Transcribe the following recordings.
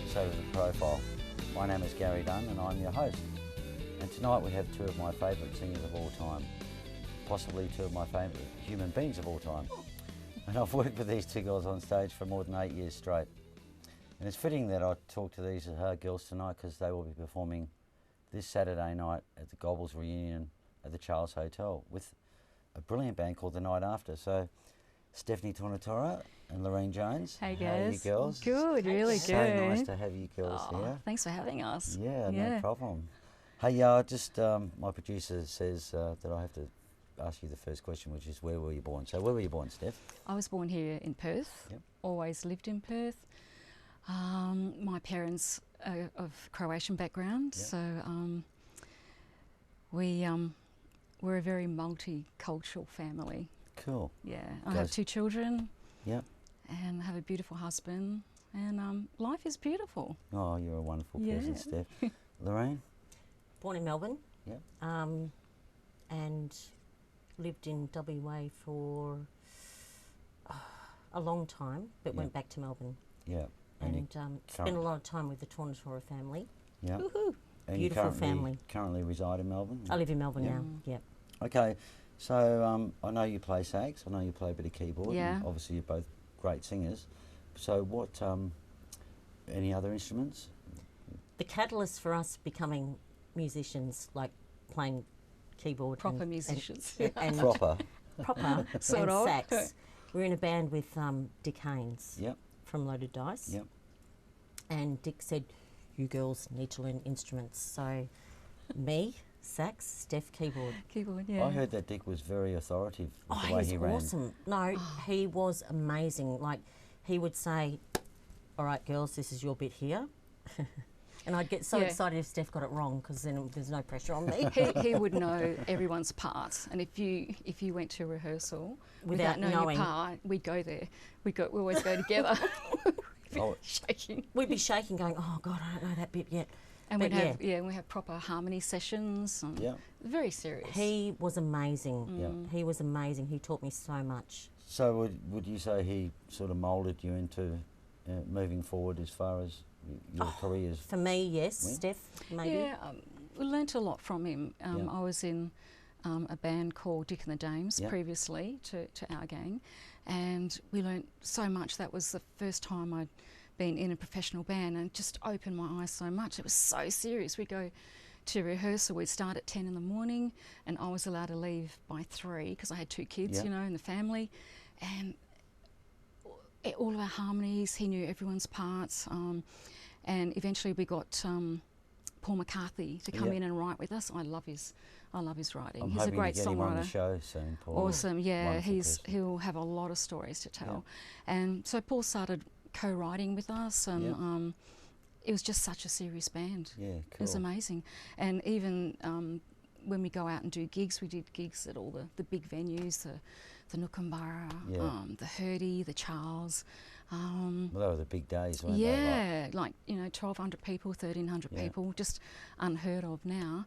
episode of The Profile. My name is Gary Dunn and I'm your host. And tonight we have two of my favourite singers of all time, possibly two of my favourite human beings of all time. And I've worked with these two girls on stage for more than 8 years straight. And it's fitting that I talk to these girls tonight because they will be performing this Saturday night at the Gobbles reunion at the Charles Hotel with a brilliant band called The Night After. So Stephanie Tornatora and Laurene Jones. Hey guys. How are you girls? Good, really so good. So nice to have you girls here. Thanks for having us. Yeah, Yeah. no problem. Hey, just my producer says that I have to ask you the first question, which is where were you born? So where were you born, Steph? I was born here in Perth. Yep. Always lived in Perth. My parents are of Croatian background, Yep. so we're a very multicultural family. Cool. Yeah, I have 2 children. Yep. And I have a beautiful husband, and life is beautiful. Oh, you're a wonderful person, Steph. Laurene? Born in Melbourne. Yep. And lived in WA for a long time, but went back to Melbourne. Yeah. And spent a lot of time with the Tornatora family. Yeah. Woohoo! And Beautiful family. Currently reside in Melbourne? I live in Melbourne now. Yep. Okay, so I know you play sax, I know you play a bit of keyboard. Yeah. And obviously you're both great singers. So what, any other instruments? The catalyst for us becoming musicians, like playing keyboard. Proper musicians. And Proper. proper Sort and of. sax. We're in a band with Dick Haynes Yep. from Loaded Dice. Yep. And Dick said, you girls need to learn instruments. So me, sax, Steph, keyboard. Keyboard, yeah. I heard that Dick was very authoritative with the way He's he ran. awesome. No, he was amazing. Like, he would say, all right, girls, this is your bit here. And I'd get so excited if Steph got it wrong, because then there's no pressure on me. He would know everyone's part, and if you went to rehearsal without knowing your part, we'd go there. We always go together. Oh. Shaking. We'd be shaking, going, "Oh God, I don't know that bit yet." And but we have proper harmony sessions. Yeah. Very serious. He was amazing. Yeah. He was amazing. He taught me so much. So would you say he sort of moulded you into moving forward as far as your careers? For me, yes. When? Steph, maybe. Yeah, we learnt a lot from him. Yeah. I was in a band called Dick and the Dames Yeah. previously to our gang, and we learnt so much. That was the first time I'd been in a professional band, and it just opened my eyes so much. It was so serious. We'd go to rehearsal, we'd start at 10 in the morning, and I was allowed to leave by 3 because I had 2 kids, Yeah. you know, in the family. And all of our harmonies, he knew everyone's parts. And eventually we got Paul McCarthy to come in and write with us. I love his writing. I'm He's a hoping great to get him on the songwriter. show soon, Paul. Awesome, yeah. Wonderful person. He'll have a lot of stories to tell. And so Paul started co-writing with us, and it was just such a serious band. Yeah, cool. It was amazing. And even when we go out and do gigs, we did gigs at all the big venues, the Nookumbara, the Hurdy, the Charles. Well, they were the big days, weren't they? Yeah, like 1,200 people, 1,300 people, just unheard of now.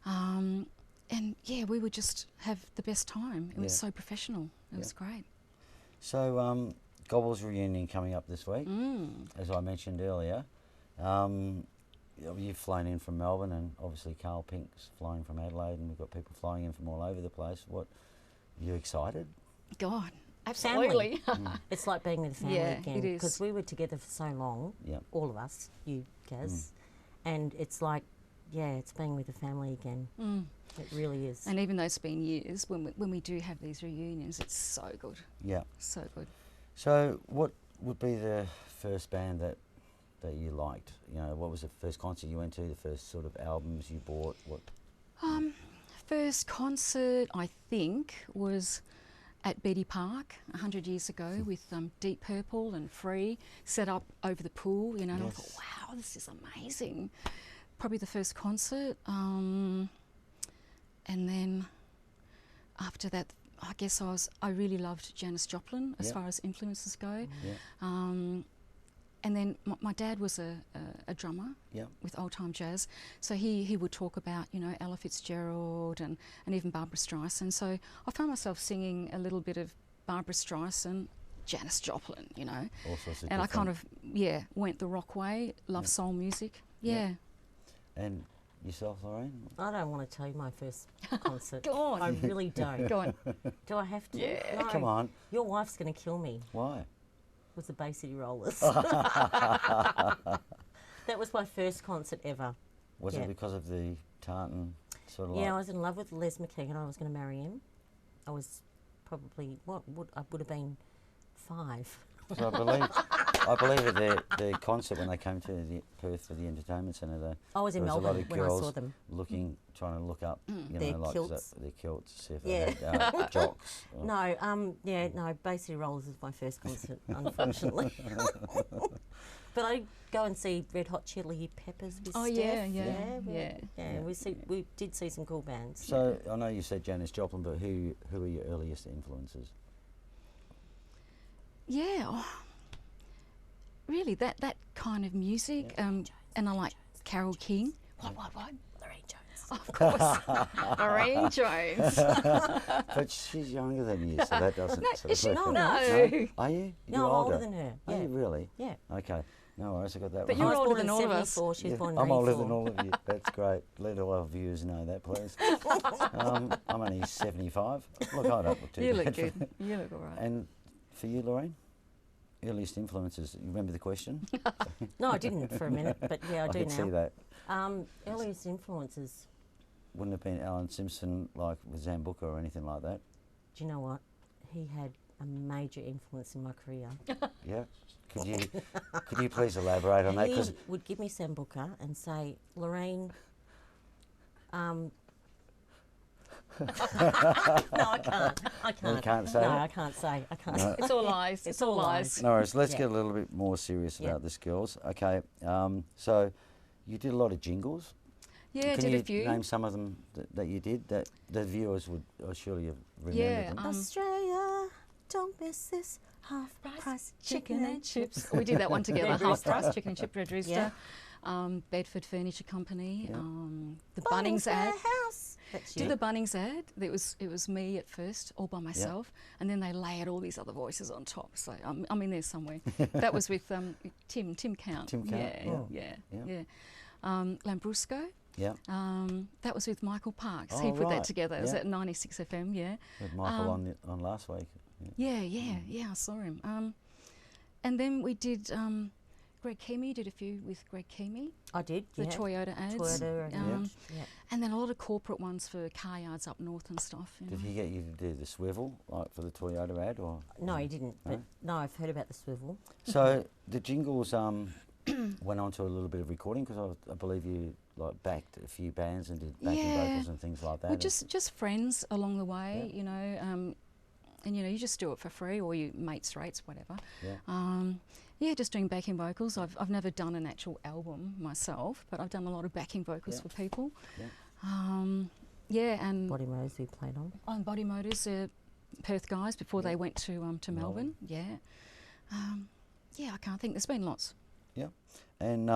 And yeah, we would just have the best time. It was so professional. It was great. So, Gobbles reunion coming up this week, as I mentioned earlier. You've flown in from Melbourne, and obviously Carl Pink's flying from Adelaide, and we've got people flying in from all over the place. Are you excited? God, absolutely. It's like being with the family again. It is. Because we were together for so long, all of us, you, Gaz, and it's like, it's being with the family again. It really is. And even though it's been years, when we do have these reunions, it's so good. Yeah. So good. So what would be the first band that you liked? What was the first concert you went to, the first sort of albums you bought? First concert, I think, was at Beatty Park 100 years ago with Deep Purple and Free set up over the pool, and I thought, wow, this is amazing. Probably the first concert. And then after that, I guess I really loved Janis Joplin as far as influences go. And then my dad was a drummer with old time jazz, so he would talk about Ella Fitzgerald and even Barbra Streisand. So I found myself singing a little bit of Barbra Streisand Janis Joplin, you know. All sorts of And I kind different- of, went the rock way, love soul music. Yeah. And yourself, Lorraine? I don't want to tell you my first concert. Go on. I really don't. Go on. Do I have to? Yeah. No. Come on. Your wife's going to kill me. Why? Was the Bay City Rollers. That was my first concert ever. Was Yeah. it because of the tartan sort of Yeah, I like... was in love with Les McKeegan and I was going to marry him. I was probably, I would have been 5. So I believe at their concert when they came to the Perth for the entertainment centre, I was in there was a lot Melbourne of when I girls saw them. trying to look up, you Their know, like kilts. their kilts, see if Yeah. they had jocks. or- No, Bay City Rollers was my first concert, unfortunately. But I go and see Red Hot Chili Peppers with Oh, Steph. yeah. We did see some cool bands. So I know you said Janis Joplin, but who are your earliest influences? Yeah. Really, that kind of music. And I like Carole King. What? Laurene Jones. Of course. Laurene Jones. But she's younger than you, so that doesn't. sort is she? of No. Are you? No, You're I'm older than her. Are Yeah. you really? Yeah. Okay. No worries, I got that But right. you're I was older born than in all of us. 74, she was born in I'm older 84. than all of you. That's great. Let all our viewers know that, please. I'm only 75. Look, I don't look too You bad. look good. You look all right. And for you, Lorraine? Earliest influences. You remember the question? No, I didn't for a minute, but yeah, I do can now. see that. Earliest influences. Wouldn't have been Alan Simpson like with Zambuca or anything like that. Do you know what? He had a major influence in my career. Yeah. Could you please elaborate on that? He 'Cause would give me Sambuca and say, Lorraine, no, I can't. I can't. You can't say No, it? I can't say. I can't. No. It's all lies. It's all lies. no worries. Let's Yeah. get a little bit more serious Yeah. about this, girls. Okay. So you did a lot of jingles. Yeah, Can did you a few. name some of them that you did that the viewers would surely have remembered Yeah, them? Australia, don't miss this half-price chicken and chips. We did that one together. Red Half Rooster. price chicken and chip Red Rooster. Yeah. Bedford Furniture Company. Yeah. The Bunnings ad. Warehouse. That's Did you. the Bunnings ad. It was me at first, all by myself, and then they layered all these other voices on top. So I'm in there somewhere. That was with Tim Count. Tim Count, Yeah. yeah. Lambrusco. Yeah. That was with Michael Parks. Oh, He put right. that together. It was Yeah. at 96 FM. Yeah. With Michael on last week. Yeah. I saw him. And then we did. Greg Keamy did a few with Greg Keamy, I did. the yeah. Toyota ads. Toyota and yeah. And then a lot of corporate ones for car yards up north and stuff. You know. Did he get you to do the swivel like for the Toyota ad or? No, he didn't. No? But no, I've heard about the swivel. So the jingles went on to a little bit of recording because I believe you like backed a few bands and did backing Yeah. vocals and things like that. Well, and- just friends along the way, Yeah. you know, and you know, you just do it for free, or you mates, rates, whatever. Yeah. Just doing backing vocals. I've never done an actual album myself, but I've done a lot of backing vocals Yeah. for people. Yeah. And Body Motors we played on. on Body Motors, Perth guys before they went to Melbourne. Yeah, I can't think. There's been lots. Yeah. And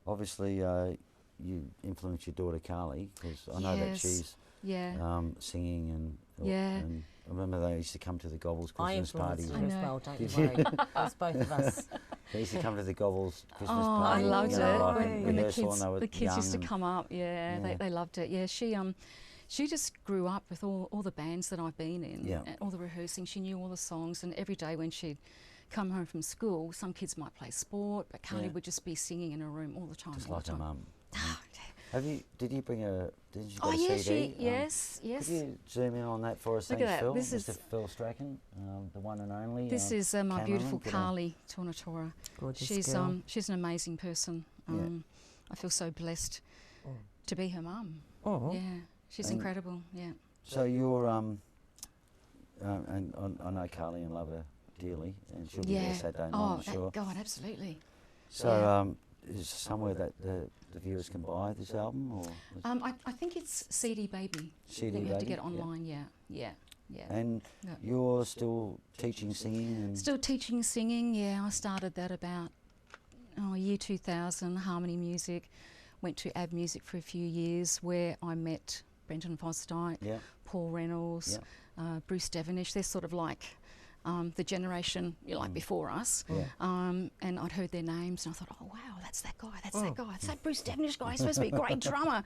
obviously you influenced your daughter Carly because I know that Yes. she's Yeah. singing and Yeah. and I remember they used to come to the Gobbles I Christmas influenced parties. her I as know. well, don't you Did you? worry. It was both of us. They used to come to the Gobbles Christmas Oh, I party. loved you it know, like when- in when the rehearsal kids and they were used to young come up. Yeah, Yeah. They loved it. Yeah, she just grew up with all the bands that I've been in, Yeah. and all the rehearsing. She knew all the songs, and every day when she'd come home from school, some kids might play sport, but Carly Yeah. would just be singing in her room all the time. just all like the her time. mum. Ah, Did you bring didn't you Oh get a yeah, CD? yes. Could you zoom in on that for us, Look thanks, at that. Phil? This Mr. is- Phil Strachan, the one and only. This is my cameraman. beautiful G'day. Carly Tornatora. Gorgeous She's girl. she's an amazing person. Yeah. I feel so blessed to be her mum. Oh. Yeah, she's And- incredible. Yeah. So you're and I know Carly and love her dearly, and she'll be there Saturday night, Oh, I'm sure. God, absolutely. So yeah. is somewhere that the viewers can buy this album or I think it's CD Baby. CD I think you have to Baby? get online. Yeah. And Yeah. you're still teaching singing and Still teaching singing. Yeah, I started that about year 2000. Harmony Music. Went to AB Music for a few years, where I met Brenton Fosdyke, yeah, Paul Reynolds, Bruce Devonish. They're sort of like the generation like before us. And I'd heard their names and I thought, oh wow, that's that guy, that's that guy, that's that Bruce Devonish guy, he's supposed to be a great drummer.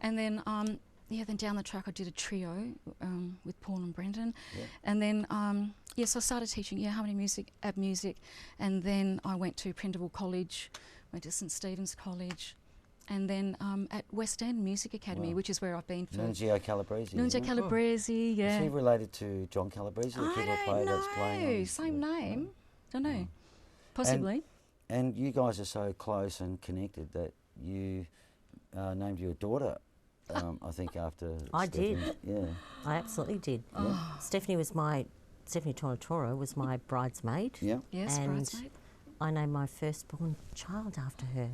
And then then down the track I did a trio with Paul and Brendan. And then so I started teaching harmony music, ab music, and then I went to Prindiville College, went to St Stephen's College, and then at West End Music Academy, which is where I've been for... Nunzio Calabrese. Nunzio Calabrese, yeah. Is he related to John Calabrese, the keyboard player that's playing on... Same name. Don't know. Possibly. And you guys are so close and connected that you named your daughter, I think, after I Stephanie. did. Yeah. I absolutely did. Stephanie Tornatora was my bridesmaid. Yeah. Yes, and bridesmaid. I named my firstborn child after her.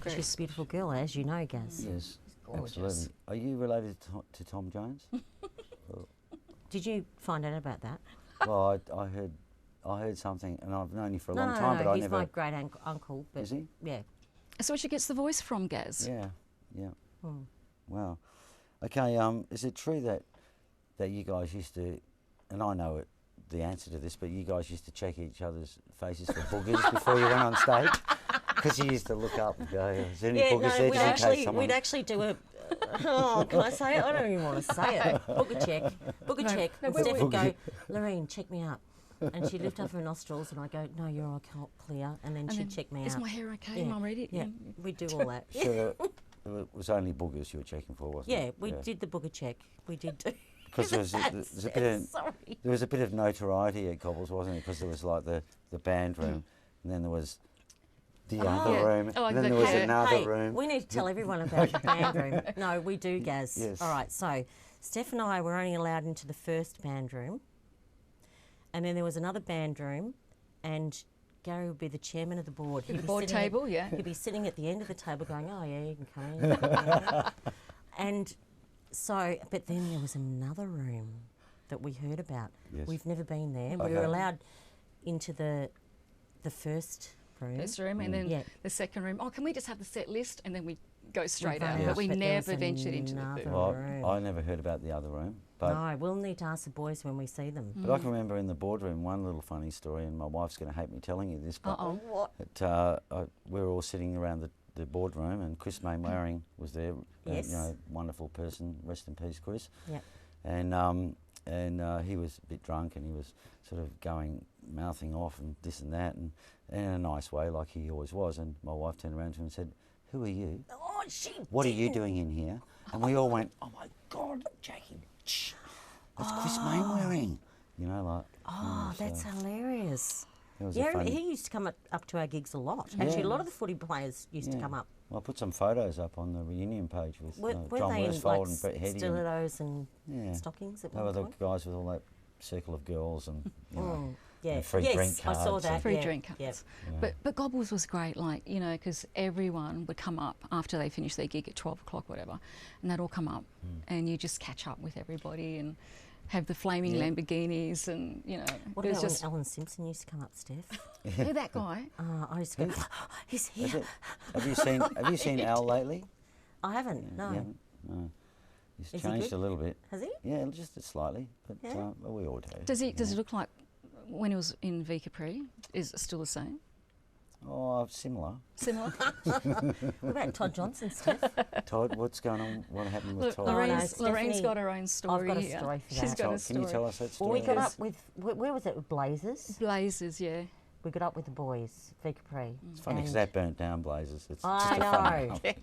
She's a beautiful girl, as you know, Gaz. Yes, gorgeous. absolutely. Are you related to Tom Jones? Did you find out about that? Well, I heard something, and I've known you for a long time, but I he's never... my great uncle. But Is he? Yeah. So where she gets the voice from, Gaz? Yeah. Wow. Okay, is it true that you guys used to, and I know the answer to this, but you guys used to check each other's faces for boogers before you went on stage? Because you used to look up and go, is there any boogers there just in case someone... we'd actually do a... Oh, can I say it? I don't even want to say it. Booger check. And Steph would go, Laurene, check me out. And she'd lift up her nostrils and I'd go, no, you're all clear. And then she'd check me out. Is my hair okay? Am I ready? Yeah, we'd do all that. So it was only boogers you were checking for, wasn't it? Yeah, we did the booger check. We did do... Because there was a bit of notoriety at Gobbles, wasn't it? Because there was like the band room, and then there was the other room, and then there was another room. We need to tell everyone about the band room. No, we do, Gaz. Yes. All right, so Steph and I were only allowed into the first band room, and then there was another band room, and Gary would be the chairman of the board. The board table, He'd be sitting at the end of the table going, oh yeah, you can come in. And so, but then there was another room that we heard about. Yes. We've never been there. Okay. We were allowed into the first room. First room, and then the second room. Oh, can we just have the set list? And then we go straight out. Yes. But we But there never was ventured into the another booth. Well, room. I never heard about the other room, but No, we'll need to ask the boys when we see them. but I can remember in the boardroom one little funny story, and my wife's going to hate me telling you this, but What? we were all sitting around the boardroom, and Chris Mainwaring was there. Yes. Wonderful person. Rest in peace, Chris. Yep. And he was a bit drunk, and he was sort of mouthing off and this and that, and in a nice way, like he always was. And my wife turned around to him and said, "Who are you? Oh, What are you doing in here?" And we all went, "Oh my God, Jackie, shh, that's Chris Mainwaring." You know, like. Oh, that's hilarious. It was a Yeah, funny. he used to come up to our gigs a lot. Actually, a lot of the footy players used to come up. Well, I put some photos up on the reunion page with Were John they in Worsfold and Brett like Heddy. stilettos and Yeah. stockings at They were one the point? guys with all that circle of girls and you know, Yeah. and free yes, drink I saw cards that. and- Free yeah. drink cards. Yeah. But Gobbles was great, like, you know, because everyone would come up after they finished their gig at 12 o'clock, whatever, and they'd all come up and you just catch up with everybody and have the flaming Lamborghinis and, you know. What it was about just, when Alan Simpson used to come up, Steph? who that guy? I used to go, he's Is here. it? Have you seen Al lately? I haven't, no. You haven't? No. He's Is he changed good? a little bit. Has he? Yeah, just slightly, but Yeah. well, we all do. Does he look like when he was in V Capri? Is it still the same? Oh, similar. Similar? What about Todd Johnson, Steph? Todd, what's going on? What happened with Look, Todd? Lorraine's Stephanie, got her own story. I've got a here. story for She's that. got a Can story. you tell us that Well, story? we got up with, where was it, with Blazers? Blazers, yeah. We got up with the boys, V Capri. It's funny because And- that burnt down Blazers. It's I just a funny know. company.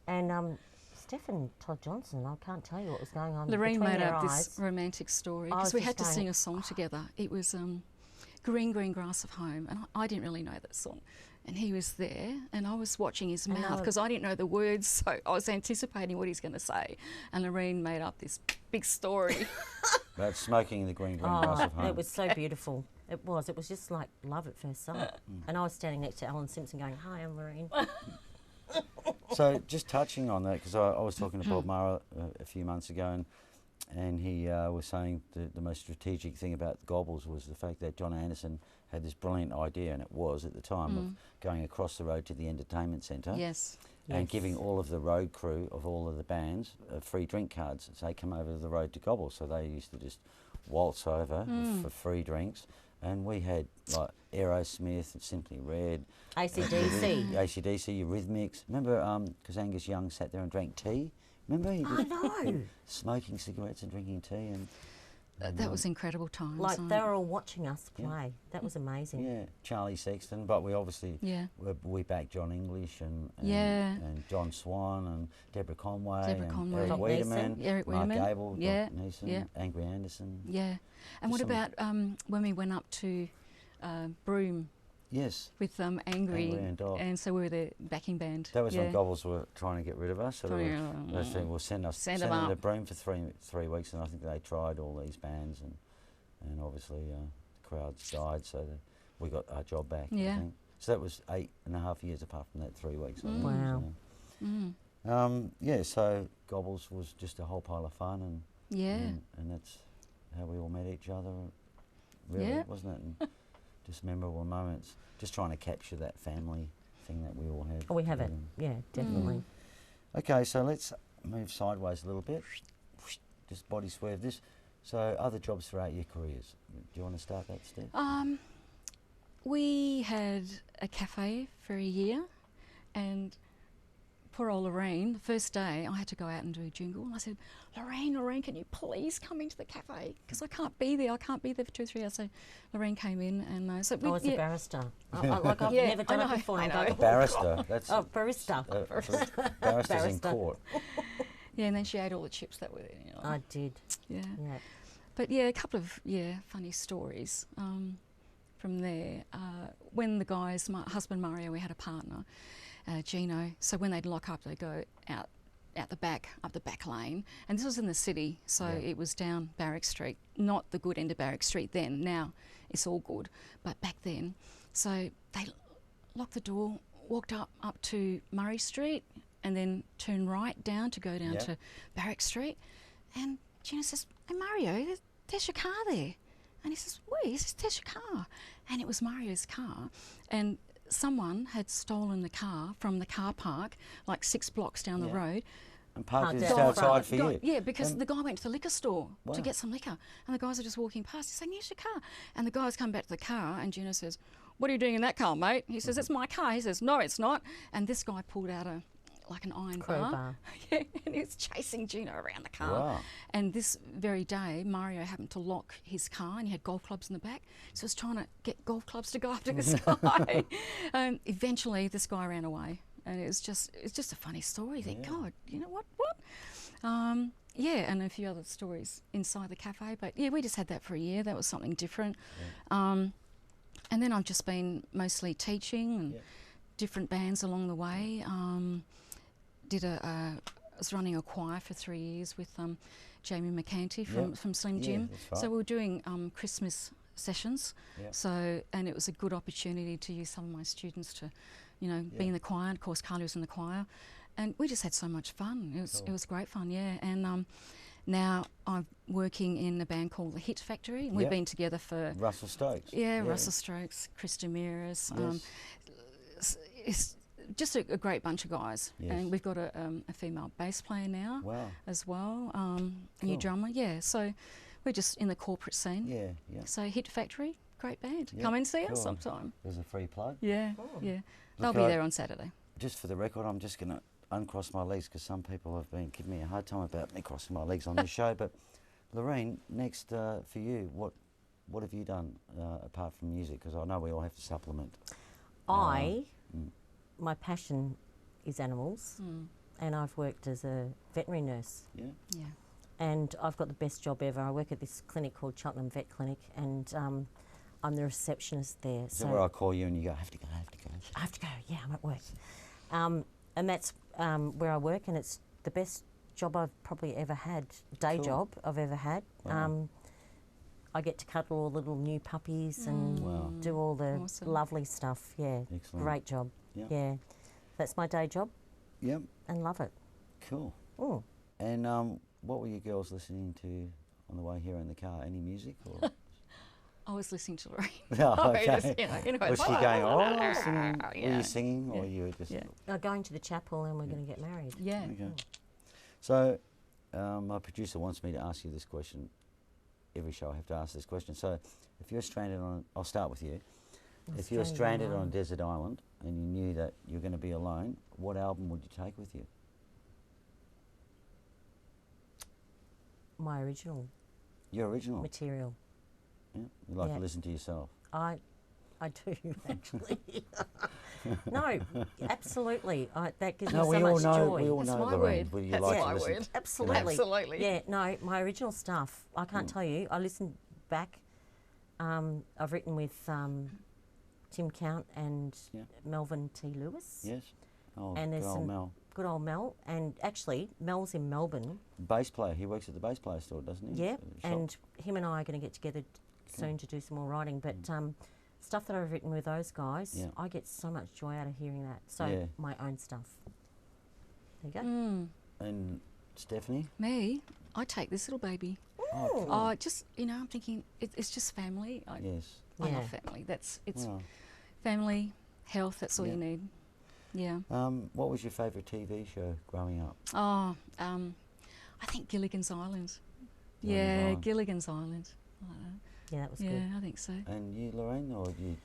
And Steph and Todd Johnson, I can't tell you what was going on Lorraine between made their up eyes. this romantic story I because was we just had to going, sing a song together. It was Green, Green Grass of Home, and I didn't really know that song. And he was there, and I was watching his mouth because I didn't know the words, so I was anticipating what he's going to say. And Lorraine made up this big story. About smoking in the green grass of home. It was so beautiful. It was just like love at first sight. And I was standing next to Alan Simpson going, hi, I'm Lorraine. So just touching on that, because I was talking to Bob Murrah a few months ago, and he was saying the most strategic thing about Gobbles was the fact that John Anderson had this brilliant idea, and it was at the time, of going across the road to the entertainment centre. Yes. And giving all of the road crew of all of the bands free drink cards. So they come over the road to Gobbles, so they used to just waltz over for free drinks, and we had like Aerosmith and Simply Red, AC/DC. AC/DC, Eurythmics. Remember, because Angus Young sat there and drank tea. Remember, he I know. smoking cigarettes and drinking tea, and That was incredible times. Like they were all watching us play. That was amazing. yeah, Charlie Sexton. But we obviously Yeah. we backed John English and Yeah. and John Swan and Deborah Conway Deborah and Conway. Eric Doc Wiedemann, Neeson. Eric Mark Wiedemann. Gable, Yeah, Doc Neeson, yeah. Angry Anderson. Yeah. And what Just about when we went up to Broome Yes, with Angry, Angry and Doc. and so we were the backing band. that was yeah. when Gobbles were trying to get rid of us. So they were saying, we'll send them them to up. Broome for three weeks, and I think they tried all these bands, and obviously the crowds died, so we got our job back. Yeah. I think. So that was 8.5 years apart from that 3 weeks. I think, Wow. so. Yeah, so Gobbles was just a whole pile of fun, and Yeah. and that's how we all met each other, really, Yeah. wasn't it? And just memorable moments. Just trying to capture that family thing that we all had. Oh, we have it. together. Yeah, definitely. Okay, so let's move sideways a little bit. Just body swerve this. So other jobs throughout your careers. Do you want to start that, Steph? We had a cafe for a year, and poor old Lorraine, the first day I had to go out and do a jingle, and I said, Lorraine, can you please come into the cafe? Because I can't be there for 2 or 3 hours. So Lorraine came in, and so we, I was a barrister. Like I've Yeah, never done I it know, before. I and know. I'm going, Barrister. That's oh, barista. barristers in Barrister. court. yeah, and then she ate all the chips that were there. You know. I did. Yeah. Yeah. But yeah, a couple of funny stories from there. When the guys, my husband Mario, we had a partner, Gino. So when they'd lock up, they'd go out the back, up the back lane, and this was in the city, so it was down Barrack Street, not the good end of Barrack Street then. Now it's all good, but back then, so they locked the door, walked up to Murray Street, and then turned right down to go down to Barrack Street, and Gino says, "Hey Mario, there's your car there." And he says, "Wait," he says, "there's your car." And it was Mario's car. And someone had stolen the car from the car park, like 6 blocks down the road. And parked it Parked just out outside front. for you. Yeah, because the guy went to the liquor store Wow. to get some liquor. And the guys are just walking past. He's saying, "Here's your car." And the guys come back to the car, and Gino says, "What are you doing in that car, mate?" He says, "It's my car." He says, "No, it's not." And this guy pulled out like an iron bar. Crowbar. Yeah, and he was chasing Gino around the car. Wow. And this very day, Mario happened to lock his car, and he had golf clubs in the back. So he was trying to get golf clubs to go after this guy. Eventually, this guy ran away, and it's just a funny story. You think, God, you know what? Yeah, and a few other stories inside the cafe. But yeah, we just had that for a year. That was something different. And then I've just been mostly teaching and different bands along the way. I was running a choir for 3 years with Jamie McCanty from Slim Jim. that's right. So we were doing Christmas sessions. So, and it was a good opportunity to use some of my students to, be in the choir. And of course, Carly was in the choir, and we just had so much fun. It was great fun, yeah. And now I'm working in a band called The Hit Factory, and we've been together for Russell Stokes. Russell Stokes, Chris Demiris. Yes. It's just a great bunch of guys, and we've got a female bass player now as well, a new drummer. Yeah, so we're just in the corporate scene. Yeah. So Hit Factory, great band. Yeah, Come and see cool. us sometime. There's a free plug. Yeah, yeah. Look, They'll be there on Saturday. Just for the record, I'm just going to uncross my legs because some people have been giving me a hard time about me crossing my legs on this show. But Lorraine, next for you, what have you done apart from music? Because I know we all have to supplement. My passion is animals, and I've worked as a veterinary nurse. Yeah. Yeah. And I've got the best job ever. I work at this clinic called Cheltenham Vet Clinic, and I'm the receptionist there. So where I call you and you go, I have to go. I have to go, yeah, I'm at work. And that's where I work, and it's the best job I've probably ever had, day job I've ever had. Wow. I get to cuddle all the little new puppies and do all the lovely stuff, yeah. Excellent. Great job, Yep. yeah. That's my day job, Yep. and love it. Cool. Mm. And what were you girls listening to on the way here in the car? Any music? Or? I was listening to Lorraine. Oh, okay. Just, Was she going, singing? Were you singing or you were just... I'm going to the chapel, and we're going to get married. Yeah. Okay. So, my producer wants me to ask you this question. every show I have to ask this question. So, if you're stranded on, I'll start with you. If you're stranded on a desert island and you knew that you're going to be alone, what album would you take with you? My original Your original. material. Yeah? You like Yeah. to listen to yourself. I do actually. No, absolutely. That gives me No, so we all much know. joy. We all That's know, my Lorraine. word. Would you That's like my to listen? word. Absolutely. Absolutely. Yeah, no, my original stuff, I can't tell you. I listened back. I've written with Tim Count and Yeah. Melvin T. Lewis. Yes. Oh, And good there's old some Mel. good old Mel. And actually, Mel's in Melbourne. Bass player. He works at the bass player store, doesn't he? Yeah. Shop. And him and I are going to get together soon to do some more writing. But stuff that I've written with those guys, Yeah. I get so much joy out of hearing that. So Yeah. my own stuff. There you go. And Stephanie? Me, I take this little baby. Oh, cool. Oh, just, I'm thinking it's just family. Yes. I Yeah. love family. It's Wow. family, health, that's all Yeah. you need. Yeah. What was your favourite TV show growing up? Oh, I think Gilligan's Island. Gilligan's Island. Gilligan's Island. I like that. Yeah, that was Yeah, good. I think so. And you, Lorraine, or you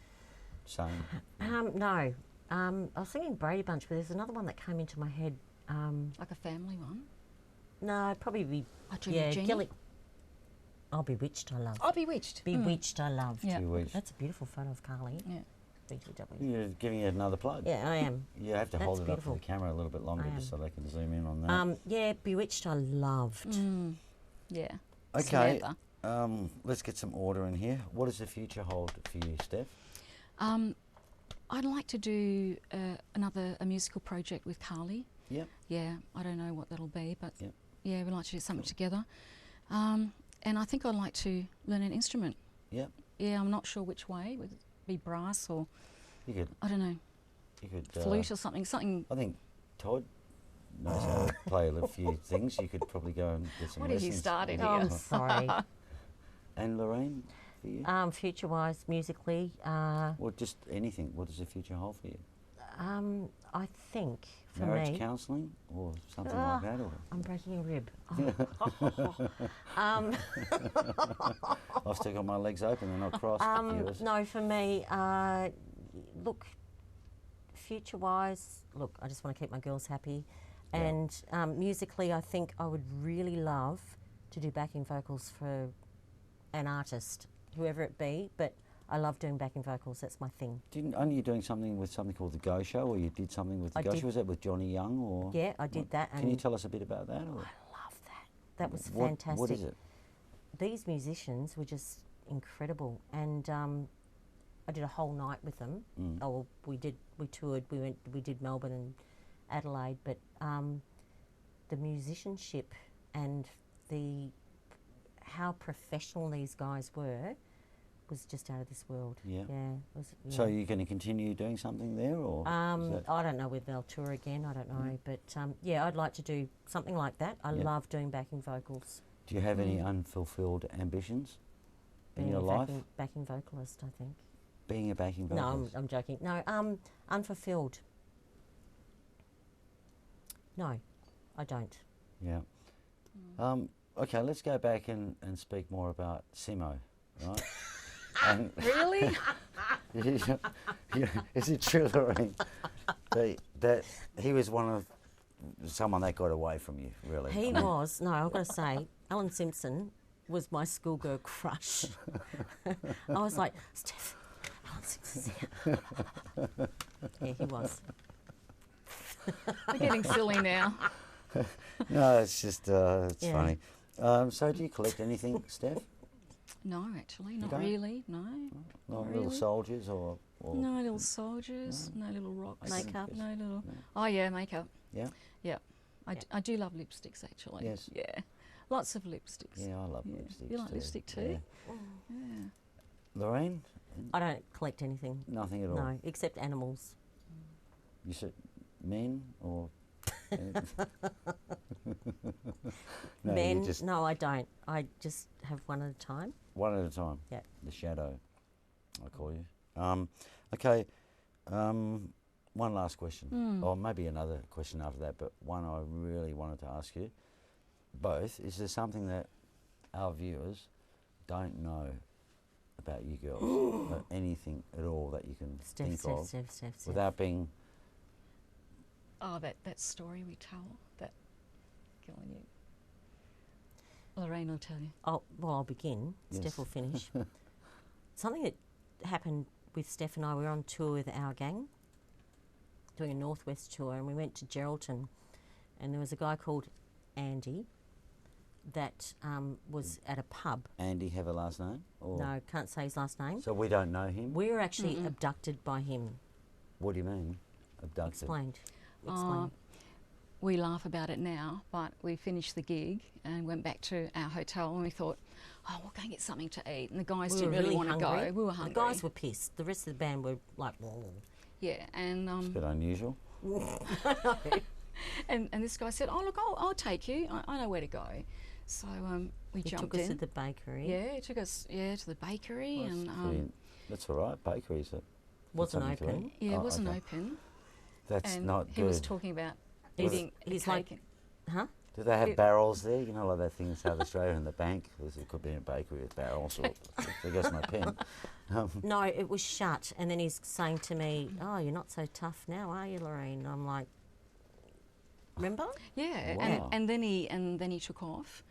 same? No. I was thinking Brady Bunch, but there's another one that came into my head. Like a family one. No, it'd probably be I Dream of Jeannie. Gilly. Oh, Bewitched, I love. Oh, Bewitched. Bewitched, I loved. Yeah. Bewitched. That's a beautiful photo of Carly. Yeah. BTW. You're giving it another plug. Yeah, I am. You have to That's hold it beautiful. up to the camera a little bit longer I just am. so they can zoom in on that. Yeah, Bewitched, I loved. Yeah. Okay, Samantha. let's get some order in here. What does the future hold for you, Steph? I'd like to do a musical project with Carly. Yep. Yeah, I don't know what that'll be, but Yep. yeah, we'd like to do something together. And I think I'd like to learn an instrument. Yep. Yeah, I'm not sure which way, whether it be brass or, You could. I don't know, You could. flute or something. I think Todd knows how to play a few things. You could probably go and get some What has he lessons. started Oh, I'm here? sorry. And Lorraine, for you? Future-wise, musically, Or just anything. What does the future hold for you? I think for Marriage me, counselling or something like that? Or I'm breaking a rib. I've still got my legs open; they're not crossed. viewers. No, for me, look, future-wise, look, I just want to keep my girls happy. Yeah. And musically, I think I would really love to do backing vocals for an artist, whoever it be, but I love doing backing vocals, that's my thing. Aren't you doing something with something called the Go Show, or you did something with the I Go did. Show? Was that with Johnny Young, or? Yeah, I did that. Can you and tell us a bit about that? Or? I love that. That was What- fantastic. What is it? These musicians were just incredible, and I did a whole night with them. Mm. Oh, well, we toured. We did Melbourne and Adelaide, but the musicianship and how professional these guys were was just out of this world. Yeah. Yeah. It was, yeah. So you're going to continue doing something there, or? is that- I don't know whether they'll tour again. I don't know, but yeah, I'd like to do something like that. I Yeah. love doing backing vocals. Do you have any unfulfilled ambitions in Being your a life? backing vocalist, I think. Being a backing No, vocalist? I'm joking. No, unfulfilled. No, I don't. Yeah. Okay, let's go back and speak more about Simo, right? And Really? is it true, Lorraine, that he was someone that got away from you, really? He I mean, was. No, I've got to say, Alan Simpson was my schoolgirl crush. I was like, Steph, Alan Simpson's here. Yeah, he was. We're getting silly now. No, it's just, it's Yeah. funny. So do you collect anything, Steph? No, actually, not don't? really. No. Like really. little soldiers or No little soldiers, no little rocks. Makeup? No little. Oh, yeah, makeup. Yeah? Yeah. I do love lipsticks, actually. Yes. Yeah. Lots of lipsticks. Yeah, I love Yeah. lipsticks. You like lipstick too? Yeah. Yeah. Lorraine? I don't collect anything. Nothing at all? No, except animals. You said men or? No, you Men, just no, I don't. I just have one at a time. one at a time. Yeah. The shadow, I call you. Okay. One last question, or maybe another question after that, but one I really wanted to ask you both. Is there something that our viewers don't know about you girls, about anything at all that you can think of, Steph. without being... Oh, that story we tell, that killing you. Lorraine will tell you. Oh, well, I'll begin. Yes. Steph will finish. Something that happened with Steph and I, we were on tour with our gang, doing a Northwest tour, and we went to Geraldton, and there was a guy called Andy that was at a pub. Andy have a last name? Or No, can't say his last name. So we don't know him? We were actually abducted by him. What do you mean, abducted? Explained. Explain. We laugh about it now, but we finished the gig and went back to our hotel and we thought, oh, we'll go and get something to eat. And the guys We didn't were really really want to hungry. go. We were hungry. The guys were pissed. The rest of the band were like, Yeah, and It's a bit unusual. and this guy said, oh, look, I'll take you. I know where to go. So we he jumped took us in. to the bakery. Yeah, he took us to the bakery. Well, and brilliant. That's all right. Bakeries are... Wasn't something to open. eat. yeah, it Oh, wasn't okay. open. That's And not he good. was talking about He's- eating he's a like- cake. Huh? Do they have it- barrels there? You know, like that thing in South Australia in the bank? It could be in a bakery with barrels, or I guess my pen. No, it was shut. And then he's saying to me, oh, you're not so tough now, are you, Lorraine? And I'm like, remember? Yeah, Wow. and then he took off.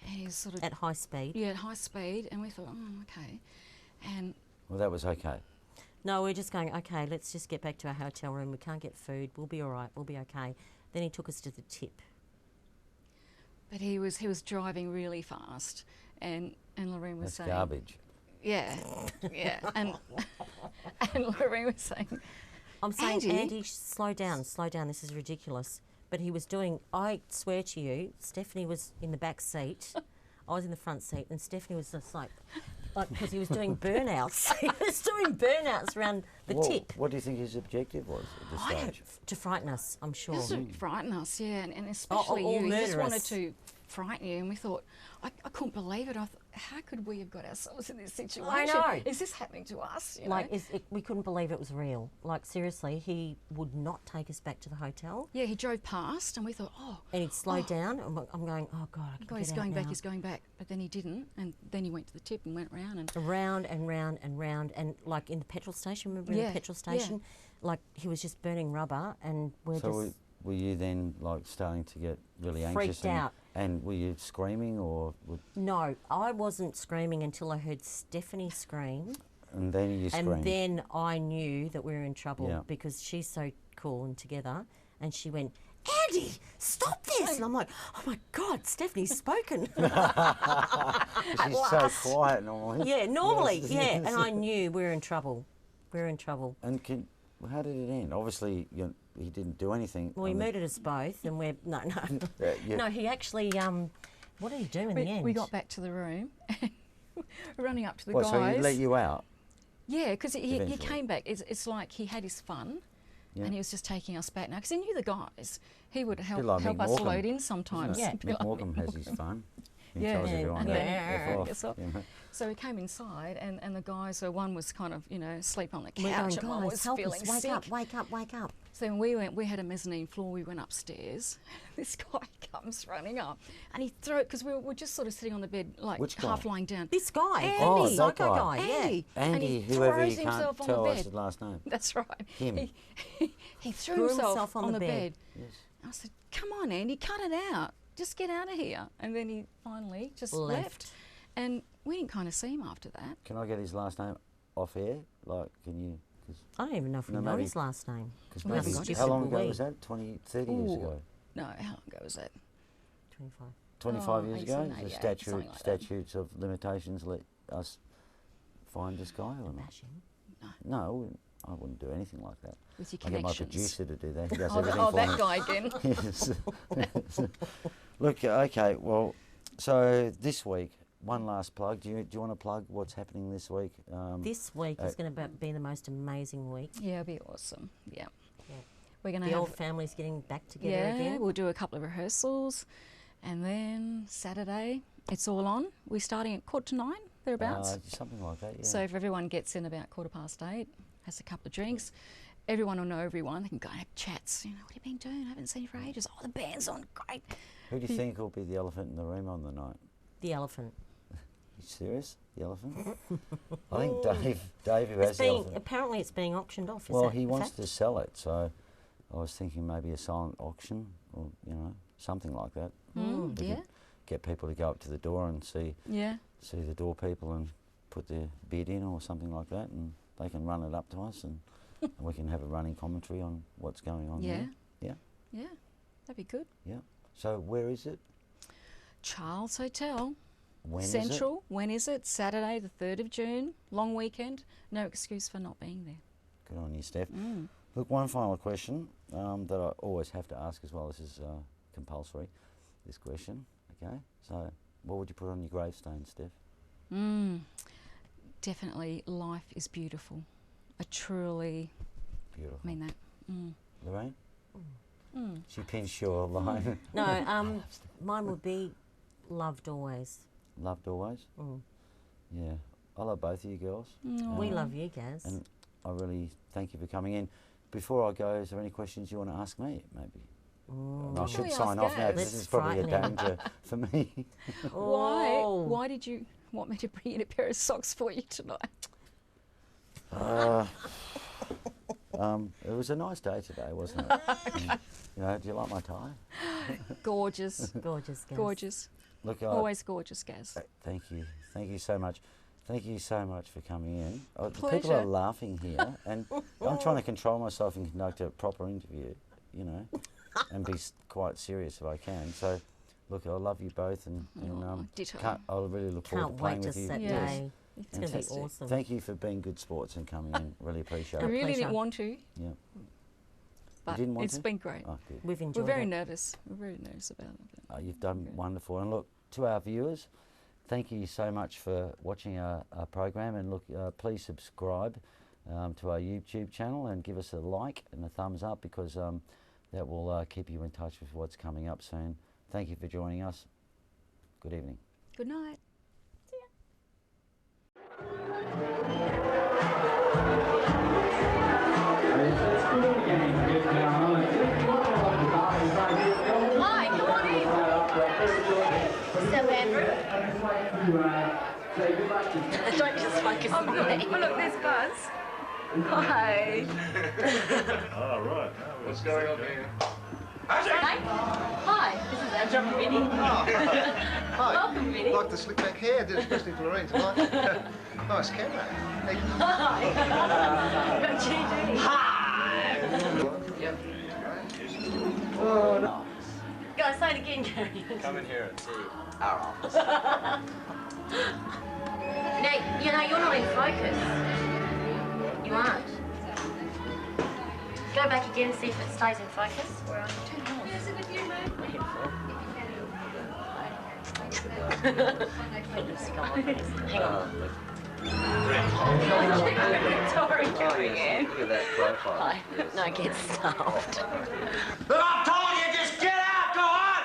And he was sort of At high speed. at high speed, and we thought, oh, okay. And Well, that was okay. No, we're just going, okay, let's just get back to our hotel room. We can't get food. We'll be all right. We'll be okay. Then he took us to the tip. but he was driving really fast, and Lorraine was That's saying, garbage. yeah, and Lorraine was saying, I'm saying, Andy? Andy, slow down, slow down. This is ridiculous. But he was doing, I swear to you, Stephanie was in the back seat. I was in the front seat, and Stephanie was just like because he was doing burnouts. He was doing burnouts around the tip. What do you think his objective was at this I don't, stage? to frighten us, I'm sure. just to frighten us, yeah, and especially or you. He just murder wanted us. to frighten you, and we thought, I couldn't believe it. I thought, how could we have got ourselves in this situation? I know. Is this happening to us? You Like, know? we couldn't believe it was real. Like, seriously, he would not take us back to the hotel. Yeah, he drove past, and we thought, oh. And he'd slow down. I'm going, oh, God, I can He's get going out back, now. he's going back. But then he didn't. And then he went to the tip and went round. And Round and round and round. And, like, in the petrol station, remember in Yeah, the petrol yeah. station? Like, he was just burning rubber and we're So just... were you then like starting to get really anxious? Freaked out. And were you screaming or... No, I wasn't screaming until I heard Stephanie scream. And then you screamed? And then I knew that we were in trouble Yeah. because she's so cool and together. And she went, Andy, stop this. And I'm like, oh, my God, Stephanie's spoken. She's so quiet normally. Yeah, normally, Yes, yeah. yes. And I knew we were in trouble. We were in trouble. And how did it end? Obviously, he didn't do anything. Well, he murdered us both, and we're no. Yeah. No, he actually. What did he do in the end? we got back to the room, and running up to the What, guys. so he let you out? Yeah, because he Eventually. came back. It's like he had his fun, Yeah. and he was just taking us back now because he knew the guys. He would help like help Mick us Morgan, load in sometimes. Yeah. Mick Morgan has his fun. He Yeah. tells Yeah. everyone And that. then- F off, Yes, off. you know. So we came inside, and the guys. So one was kind of asleep on the We're couch, going, and one guys, was help feeling us! Wake sick. up! Wake up! Wake up! So when we went, we had a mezzanine floor. We went upstairs. This guy comes running up, and he threw it because we were just sort of sitting on the bed, like Which guy? half lying down. This guy, Andy. Oh, the that psycho guy. guy, yeah. Andy, and Andy, he whoever throws you can't himself on tell the us bed. his last name. That's right. Him. He threw himself on the bed. Yes. I said, "Come on, Andy, cut it out. Just get out of here." And then he finally just left. And we didn't kind of see him after that. Can I get his last name off air? Like, can you? I don't even know if we No, know maybe- his last name. Because We haven't maybe, got his how long name. ago was that? 20, 30 years Ooh. ago? No, how long ago was that? 25. 25 Oh, years ago? 1888, The something like that. statutes of limitations let us find this guy or not? Bash him. No, I wouldn't do anything like that. With your I get my connections. producer to do that. He does Oh, everything oh for that me. guy again. Yes. Look, okay, well, so this week, one last plug. Do you want to plug what's happening this week? This week is going to be the most amazing week. Yeah, it'll be awesome. Yeah. Yeah. We're going to The have old family's getting back together yeah, again. we'll do a couple of rehearsals, and then Saturday it's all on. We're starting at 8:45 thereabouts. something like that, yeah. So if everyone gets in about 8:15, has a couple of drinks, everyone will know everyone. They can go and have chats. You know, what have you been doing? I haven't seen you for ages. Oh, the band's on, great. Who do you think will be the elephant in the room on the night? The elephant. You serious? The elephant? I think Dave who has the elephant. Apparently it's being auctioned off, Well, he wants to sell it, so I was thinking maybe a silent auction or, you know, something like that. We Yeah. could get people to go up to the door and see the door people and put their bid in or something like that, and they can run it up to us and we can have a running commentary on what's going on there. Yeah. Yeah, that'd be good. Yeah. So where is it? Charles Hotel. When Central. is it? When is it? Saturday the 3rd of June. Long weekend. No excuse for not being there. Good on you, Steph. Look, one final question that I always have to ask as well. This is compulsory, this question. Okay. So what would you put on your gravestone, Steph? Definitely, life is beautiful. I truly Beautiful. mean that. Lorraine? She pinched your line. No, mine would be loved always. Loved always? Yeah. I love both of you girls. We love you, Gaz. And I really thank you for coming in. Before I go, is there any questions you want to ask me, maybe? And I should we sign ask off now because Gaz? this is probably a Frightening. danger for me. Why did you want me to bring in a pair of socks for you tonight? It was a nice day today, wasn't it? You know, do you like my tie? Gorgeous. Gorgeous, Gaz. Gorgeous. Look, Always gorgeous, Gaz. thank you. Thank you so much. Thank you so much for coming in. People Pleasure. are laughing here, and I'm trying to control myself and conduct a proper interview, you know, and be quite serious if I can. So, look, I love you both, and ditto. I really look forward Can't to playing wait to with you. set Yes. day. It's going to be Fantastic. awesome. Thank you for being good sports and coming in. Really appreciate I it. really pleasure. didn't want to, Yeah. but didn't want it's to? been great. Oh, good. We've We're enjoyed very it. nervous. We're very nervous about it. You've done wonderful. And look, to our viewers, thank you so much for watching our program. And look, please subscribe to our YouTube channel and give us a like and a thumbs up, because that will keep you in touch with what's coming up soon. Thank you for joining us. Good evening. Good night. Hi, come on in. So, Andrew. Don't just focus on me. Oh, look, there's Buzz. Hi. Oh, right. What's going on here? Hi, this is Andrew and Vinny. Hi. Welcome, Vinny. Like the slick back hair, did especially for Lorraine tonight. Nice camera. Hey. Got GG. Yep. Guys, say it again, Gary. Come in here and see our office. Now, you know, you're not in focus. You aren't. Go back again and see if it stays in focus. Where are you? Turn it off. With you, mate. Hang on. Sorry, coming in. Look at that profile. Hi. No, get stuffed. I'm telling you, just get out, go on!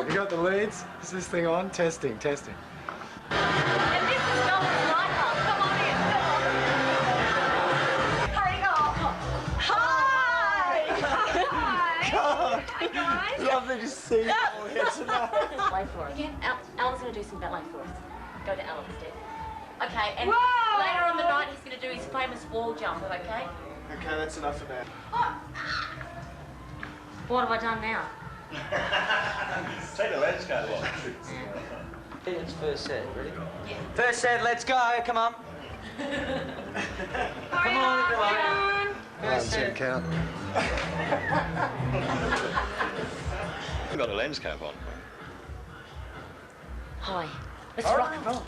You got the leads? Is this thing on? Testing. And this is Gobbles Nightclub. Come on in. Hurry up. Hi. Hi. Hi, guys. Lovely to see you all here tonight. Ballet for us. Yeah, Alan's going to do some ballet for us. Go to Alan instead. Okay, and later on the night he's going to do his famous wall jump, okay? Okay, that's enough for now. What have I done now? Take the landscape off. It's first set, ready? Yeah. First set, let's go, come on. Come on, everyone. First set. Count. We've got a lens cap on. Hi. Let's rock and roll.